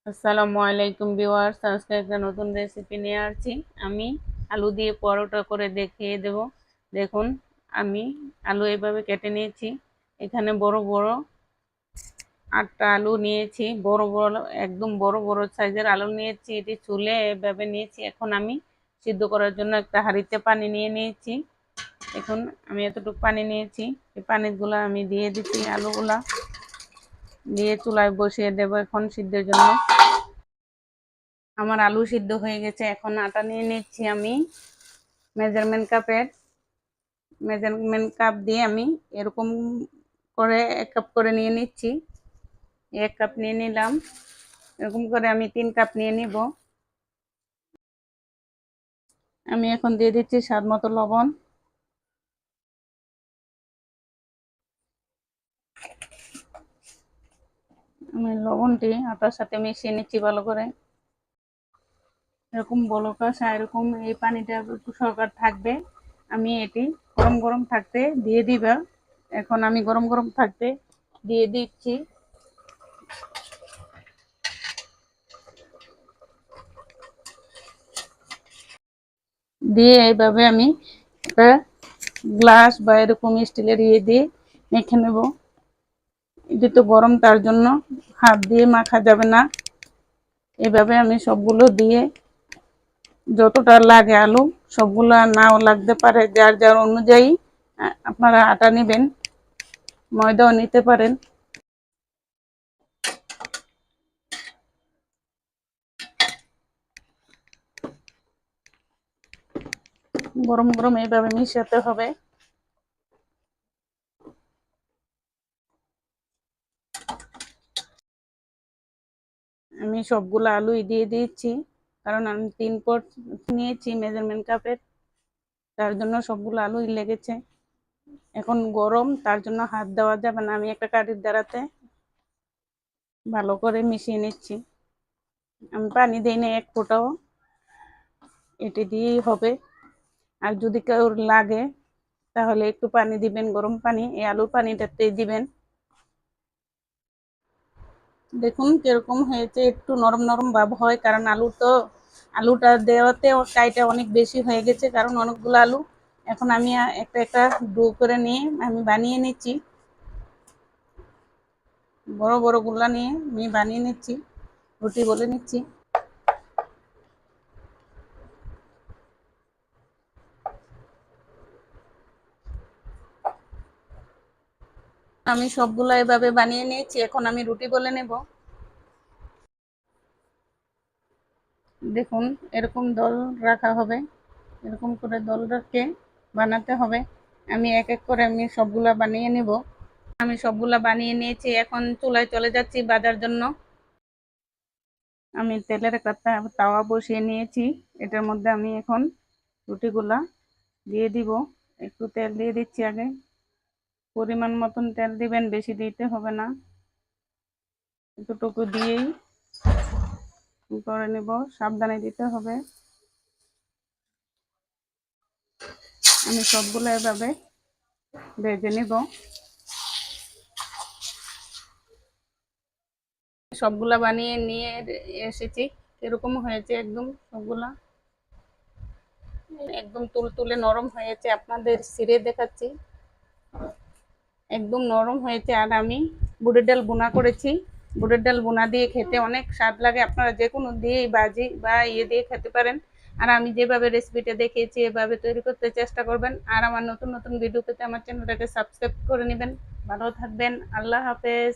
আসসালামু আলাইকুম ভিউয়ার্স, আজকে একটা নতুন রেসিপি নিয়ে আসছি। আমি আলু দিয়ে পরোটা করে দেখিয়ে দেব। দেখুন, আমি আলু এভাবে কেটে নিয়েছি। এখানে বড় বড় 8টা আলু নিয়েছি। বড় বড়, একদম বড় বড় সাইজের আলু নিয়েছি। এটি চুলে এভাবে নিয়েছি। এখন আমি সিদ্ধ করার জন্য একটা হাঁড়িতে পানি নিয়ে নিয়েছি। এখন আমি এতটুকু পানি নিয়েছি। এই পানিগুলো আমি দিয়ে দিচ্ছি। আলুগুলা দিয়ে চুলায় বসিয়ে দেব এখন সিদ্ধের জন্য। আমার আলু সিদ্ধ হয়ে গেছে। এখন আটা নিয়ে নিচ্ছি আমি মেজারমেন্ট কাপ দিয়ে আমি এরকম করে 1 কাপ করে নিয়ে নিচ্ছি। 1 কাপ নিয়ে নিলাম। এরকম করে আমি 3 কাপ নিয়ে নিব। আমি এখন দিয়ে দিচ্ছি স্বাদ মতো লবণ। আমি লবণটি আটার সাথে মিশিয়ে নিচ্ছি ভালো করে। এরকম বলক আসা, এরকম এই পানিটা একটু সরকার থাকবে। আমি এটি গরম গরম থাকতে দিয়ে দিবা। এখন আমি গরম গরম থাকতে দিয়ে দিচ্ছি। দিয়ে এইভাবে আমি একটা গ্লাস বা এরকম স্টিলের দিয়ে মেখে নেব। এটি তো গরম, তার জন্য হাত দিয়ে মাখা যাবে না। এভাবে আমি সবগুলো দিয়ে যতটা লাগে আলু, সবগুলো নাও লাগতে পারে, যার যার অনুযায়ী আপনারা আটা নেবেন, ময়দাও নিতে পারেন। গরম গরম এইভাবে মিশাতে হবে। আমি সবগুলো আলুই দিয়ে দিচ্ছি, কারণ আমি 3 পট নিয়েছি মেজারমেন্ট কাপের, তার জন্য সবগুলো আলুই লেগেছে। এখন গরম, তার জন্য হাত দেওয়া যাবে না। আমি একটা কাঠির দ্বারাতে ভালো করে মিশিয়ে নিচ্ছি। আমি পানি দিই না 1 ফোঁটাও, এটি দিয়েই হবে। আর যদি কেউ লাগে তাহলে একটু পানি দিবেন, গরম পানি, এই আলুর পানিটাতে দিবেন। দেখুন কিরকম হয়েছে, একটু নরম নরম ভাব হয়, কারণ আলুটা দেওয়াতে কাইটা অনেক বেশি হয়ে গেছে, কারণ অনেকগুলো আলু। এখন আমি একটা একটা ডো করে নিয়ে আমি বানিয়ে নিচ্ছি। বড় বড় গুলা নিয়ে আমি বানিয়ে নিচ্ছি, রুটি বলে নিচ্ছি। আমি সবগুলো এভাবে বানিয়ে নিয়েছি। এখন আমি রুটি বলে নেব। দেখুন, এরকম দল রাখা হবে, এরকম করে দল রেখে বানাতে হবে। আমি এক এক করে আমি সবগুলা বানিয়ে নেব। আমি সবগুলা বানিয়ে নিয়েছি। এখন চুলায় চলে যাচ্ছি বাজার জন্য। আমি তেলের একটা তাওয়া বসিয়ে নিয়েছি। এটার মধ্যে আমি এখন রুটিগুলা দিয়ে দিব। একটু তেল দিয়ে দিচ্ছি আগে। পরিমাণ মতন তেল দিবেন, বেশি দিতে হবে না, এতটুকু দিয়েই করে নেব। সাবধানে দিতে হবে। আমি সবগুলো এভাবে ভেজে নেব। সবগুলা বানিয়ে নিয়ে এসেছি। এরকম হয়েছে একদম সবগুলা, একদম তুলতুলে নরম হয়েছে। আপনাদের ছিঁড়ে দেখাচ্ছি, একদম নরম হয়েছে। আর আমি বুটের ডাল বোনা করেছি। বুটের ডাল বোনা দিয়ে খেতে অনেক স্বাদ লাগে। আপনারা যে কোনো দিয়ে ভাজি বা দিয়ে খেতে পারেন। আর আমি যেভাবে রেসিপিটা দেখিয়েছি এভাবে তৈরি করতে চেষ্টা করবেন। আর আমার নতুন নতুন ভিডিও পেতে আমার চ্যানেলটাকে সাবস্ক্রাইব করে নেবেন। ভালো থাকবেন। আল্লাহ হাফেজ।